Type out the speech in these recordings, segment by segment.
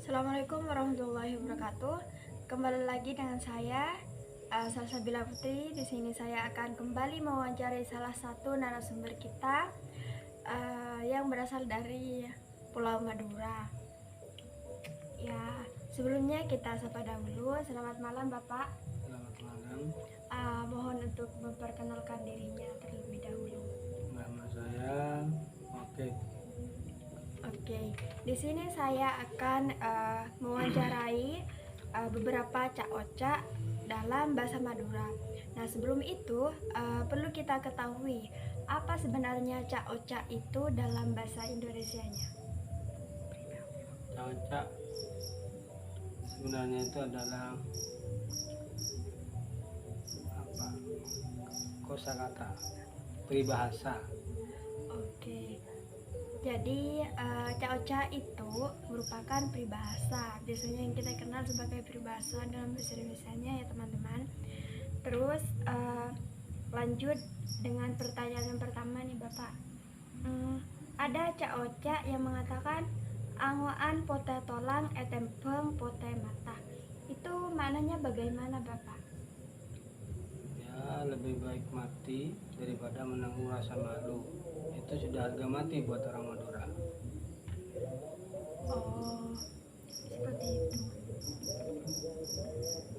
Assalamualaikum warahmatullahi wabarakatuh. Kembali lagi dengan saya, Salsabila Putri. Di sini saya akan kembali mewawancari salah satu narasumber kita yang berasal dari Pulau Madura. Ya, sebelumnya kita sapa dahulu. Selamat malam, Bapak. Selamat malam. Mohon untuk memperkenalkan dirinya terlebih dahulu. Nama saya Oke. Oke, di sini saya akan mewawancarai beberapa cak-ocak dalam bahasa Madura. Nah, sebelum itu perlu kita ketahui apa sebenarnya cak-ocak itu dalam bahasa Indonesianya. Cak sebenarnya itu adalah apa? Kosakata, peribahasa. Oke. Jadi cak-ocak itu merupakan peribahasa, biasanya yang kita kenal sebagai peribahasa dalam bahasa Indonesianya ya teman-teman. Terus lanjut dengan pertanyaan yang pertama nih Bapak. Ada cak-ocak yang mengatakan angoan pote tolang etempeng pote mata. Itu maknanya bagaimana Bapak? Ya, lebih baik mati daripada menanggung rasa malu. Itu sudah harga mati buat orang Madura. Oh, seperti itu.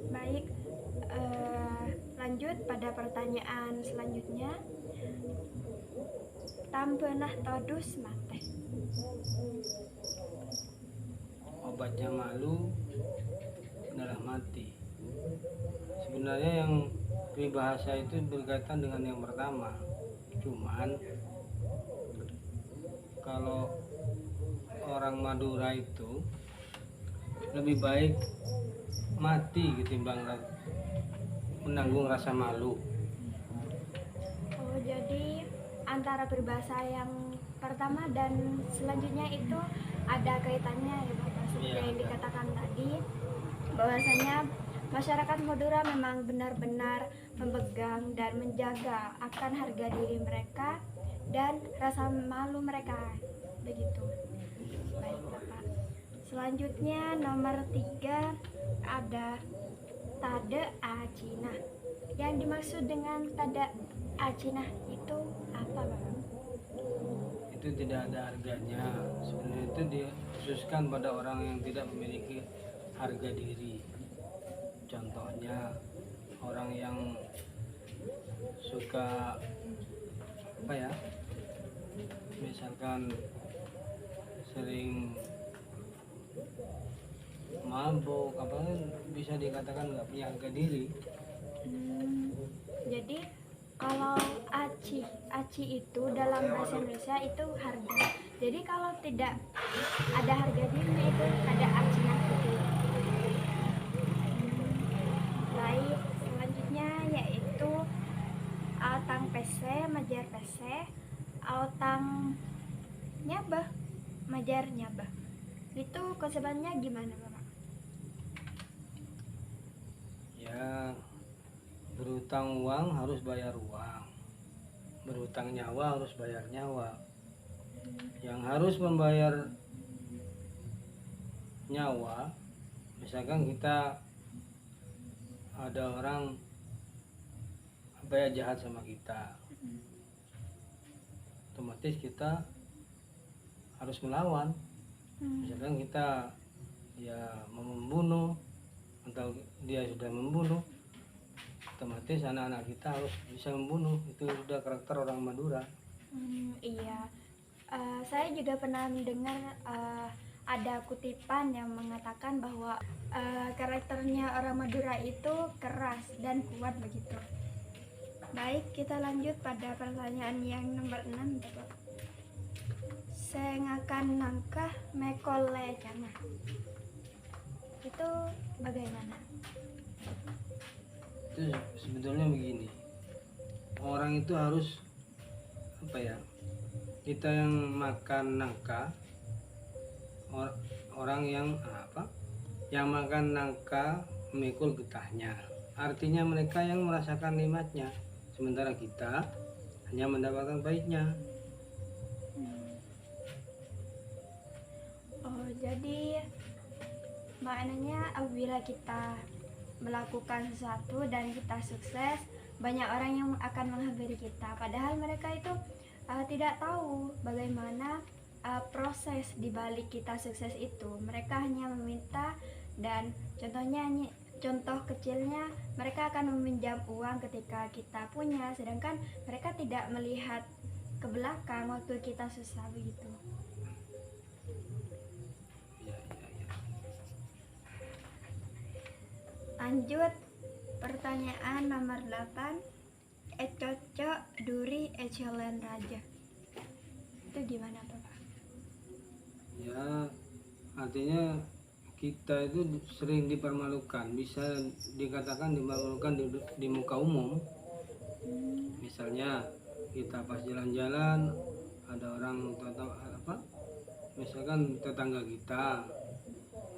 Baik, lanjut pada pertanyaan selanjutnya. Tampenah todus mate. Obatnya malu adalah mati. Sebenarnya yang peribahasa itu berkaitan dengan yang pertama. Cuman kalau orang Madura itu lebih baik mati ketimbang menanggung rasa malu. Oh, jadi antara peribahasa yang pertama dan selanjutnya itu ada kaitannya ya Bapak, seperti Iya, yang ada. dikatakan tadi bahwasanya masyarakat Madura memang benar-benar memegang dan menjaga akan harga diri mereka dan rasa malu mereka, begitu. Baik Bapak. Selanjutnya nomor 3 ada tade acinah. Yang dimaksud dengan tade acinah itu apa Bapak? Itu tidak ada harganya. Sebenarnya itu dikhususkan pada orang yang tidak memiliki harga diri. Contohnya orang yang suka apa ya, misalkan sering mabuk apa, bisa dikatakan nggak punya harga diri. Jadi kalau aci itu dalam bahasa Indonesia itu harga. Jadi kalau tidak ada harga dirinya itu ada acinah gitu. Baik, selanjutnya yaitu autang PC, majar PC, autang nyabah, majar nyabah. Itu konsepannya gimana Bapak? Ya, berutang uang harus bayar uang, berutang nyawa harus bayar nyawa. Yang harus membayar nyawa, misalkan kita ada orang apa ya jahat sama kita, otomatis kita harus melawan. Misalkan kita ya mau membunuh atau dia sudah membunuh, otomatis anak-anak kita harus bisa membunuh. Itu sudah karakter orang Madura. Iya. Saya juga pernah mendengar ada kutipan yang mengatakan bahwa karakternya orang Madura itu keras dan kuat begitu. Baik, kita lanjut pada pertanyaan yang nomor 6 Bapak. Sengakan nangkah mekole cana. Itu bagaimana? Itu sebetulnya begini, orang itu harus apa ya, kita yang makan nangka, orang yang apa, yang makan nangka memikul getahnya, artinya mereka yang merasakan nikmatnya, sementara kita hanya mendapatkan pahitnya. Oh, jadi maknanya apabila kita melakukan sesuatu dan kita sukses, banyak orang yang akan menghampiri kita, padahal mereka itu tidak tahu bagaimana proses di balik kita sukses itu. Mereka hanya meminta, dan contoh kecilnya, mereka akan meminjam uang ketika kita punya, sedangkan mereka tidak melihat ke belakang waktu kita susah begitu. Ya, ya, ya. Lanjut pertanyaan nomor 8. Cocok duri ecelen raja. Itu gimana Bapak? Ya, artinya kita itu sering dipermalukan, bisa dikatakan dipermalukan di muka umum. Misalnya kita pas jalan-jalan, ada orang misalkan tetangga kita,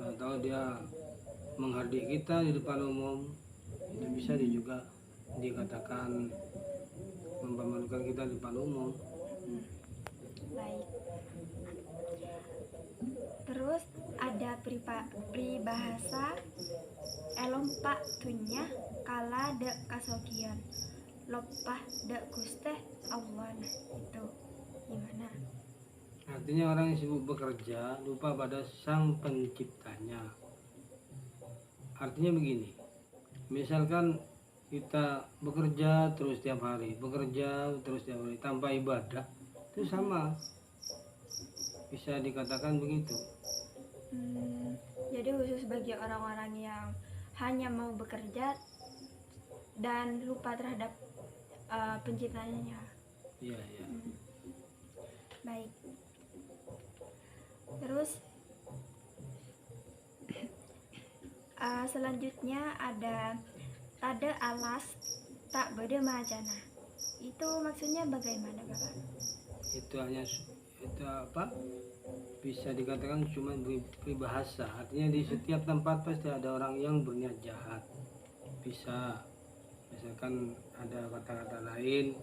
atau dia menghardik kita di depan umum, itu bisa juga dikatakan mempermalukan kita di depan umum. Baik. Terus ada peribahasa elompak tunya kala de kasogian lopah de gusteh awan. Itu gimana? Artinya orang yang sibuk bekerja lupa pada sang penciptanya. Artinya begini, misalkan kita bekerja terus tiap hari tanpa ibadah, itu sama, bisa dikatakan begitu. Jadi khusus bagi orang-orang yang hanya mau bekerja dan lupa terhadap penciptanya. Iya, iya. Baik. Terus selanjutnya ada tade alas tak bede majana. Itu maksudnya bagaimana Bapak? Itu bisa dikatakan cuma peribahasa. Artinya di setiap tempat pasti ada orang yang berniat jahat. Bisa misalkan ada kata-kata lain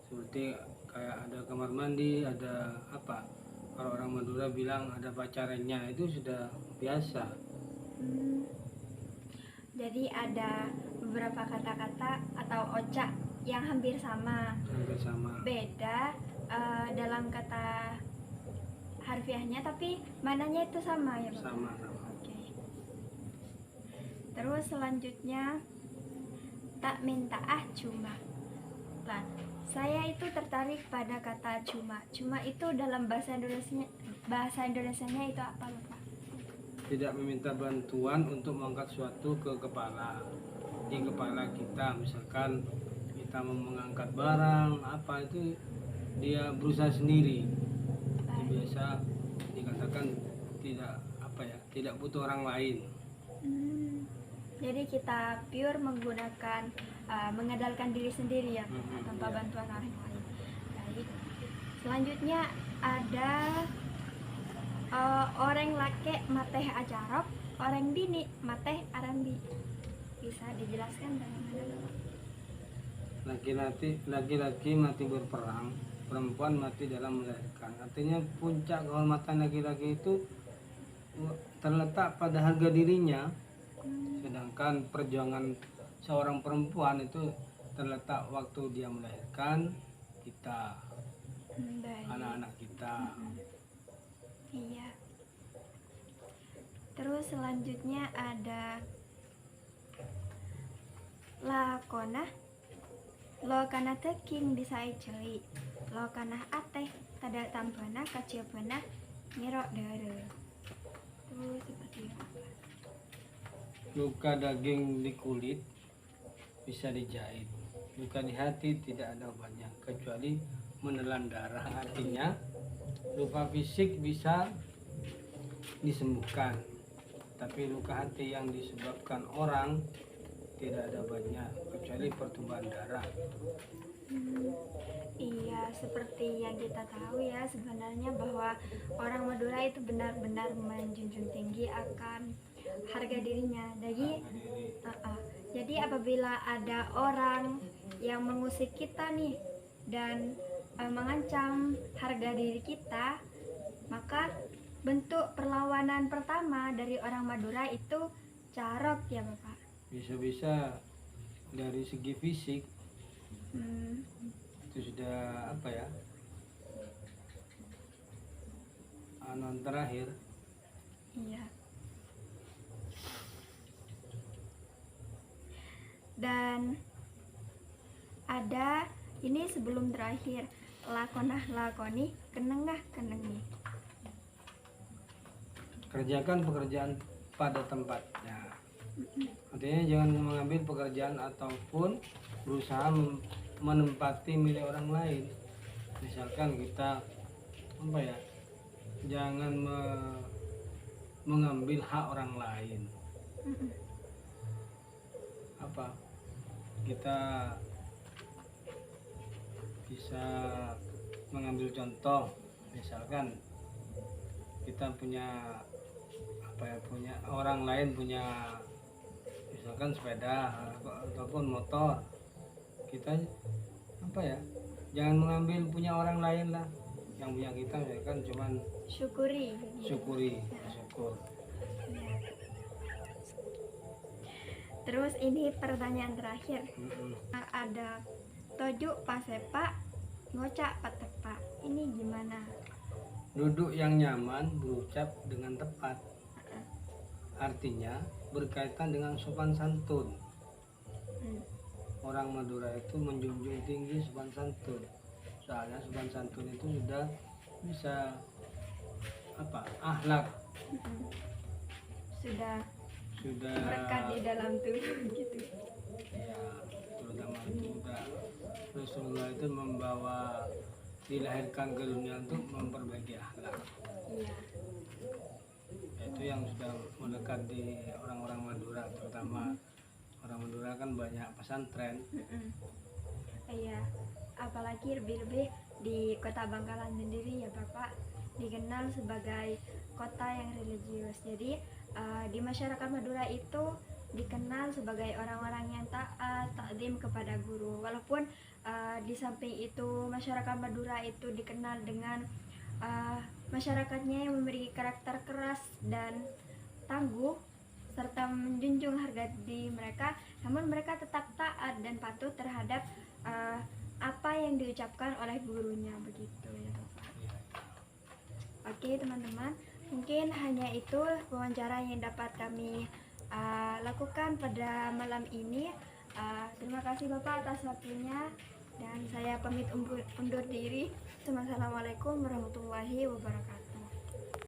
seperti kayak ada kamar mandi, ada apa, kalau orang Madura bilang ada pacarnya, itu sudah biasa. Jadi ada beberapa kata-kata atau ocak yang hampir sama. Beda dalam kata harfiahnya, tapi mananya itu sama ya Bapak? Sama. Oke. Terus selanjutnya tak minta cuma. Nah, saya itu tertarik pada kata cuma. Cuma itu dalam bahasa Indonesianya itu apa Bapak? Tidak meminta bantuan untuk mengangkat suatu ke kepala. Di kepala kita, misalkan kita mau mengangkat barang apa, itu dia berusaha sendiri. Itu biasa dikatakan tidak butuh orang lain. Jadi kita pure menggunakan mengandalkan diri sendiri ya, tanpa bantuan orang lain. Baik. Selanjutnya ada orang laki mateh ajarab, orang bini mateh arambi. Bisa dijelaskan bagaimana? Laki-laki mati berperang, perempuan mati dalam melahirkan. Artinya puncak kehormatan laki-laki itu terletak pada harga dirinya, sedangkan perjuangan seorang perempuan itu terletak waktu dia melahirkan kita, anak-anak kita. Iya. Terus selanjutnya ada lakona lokana teking bisa celi lokana ateh tada tampana kacipana nyerok dere. Terus seperti apa? Luka daging di kulit bisa dijahit, luka di hati tidak ada obatnya kecuali menelan darah. Artinya luka fisik bisa disembuhkan, tapi luka hati yang disebabkan orang tidak ada obatnya kecuali pertumpahan darah. Iya, seperti yang kita tahu ya, sebenarnya bahwa orang Madura itu benar-benar menjunjung tinggi akan harga dirinya. Jadi apabila ada orang yang mengusik kita nih dan mengancam harga diri kita, maka bentuk perlawanan pertama dari orang Madura itu carok ya Bapak? Bisa-bisa dari segi fisik Hmm, itu sudah apa ya, anuan terakhir. iya. Dan ada ini sebelum terakhir, lakonah lakoni kenengah kenengi. Kerjakan pekerjaan pada tempatnya. Artinya jangan mengambil pekerjaan ataupun berusaha menempati milik orang lain. Misalkan kita apa ya, jangan mengambil hak orang lain. Apa, kita bisa mengambil contoh, misalkan kita punya apa ya, punya orang lain punya misalkan sepeda ataupun motor, kita apa ya, jangan mengambil punya orang lain lah, yang punya kita misalkan cuman Syukuri. syukur. Ya. Terus ini pertanyaan terakhir. Ada toju pasepa ngocak patepa. Ini gimana? Duduk yang nyaman, berucap dengan tepat. Artinya berkaitan dengan sopan santun. Orang Madura itu menjunjung tinggi sopan santun. Soalnya sopan santun itu sudah bisa apa, akhlak. Sudah Sudah berkat di dalam tubuh gitu. ya, terutama itu udah Rasulullah itu membawa, dilahirkan ke dunia untuk memperbaiki akhlak. Iya. Itu yang sudah melekat di orang-orang Madura, terutama orang Madura kan banyak pesantren. Iya. Apalagi lebih-lebih di Kota Bangkalan sendiri ya Bapak, dikenal sebagai kota yang religius. Jadi di masyarakat Madura itu dikenal sebagai orang-orang yang taat, takdim kepada guru. Walaupun di samping itu masyarakat Madura itu dikenal dengan masyarakatnya yang memiliki karakter keras dan tangguh serta menjunjung harga diri mereka, namun mereka tetap taat dan patuh terhadap apa yang diucapkan oleh gurunya, begitu ya Bapak. Oke teman-teman, mungkin hanya itu wawancara yang dapat kami lakukan pada malam ini. Terima kasih Bapak atas waktunya, dan saya pamit undur diri. Assalamualaikum warahmatullahi wabarakatuh.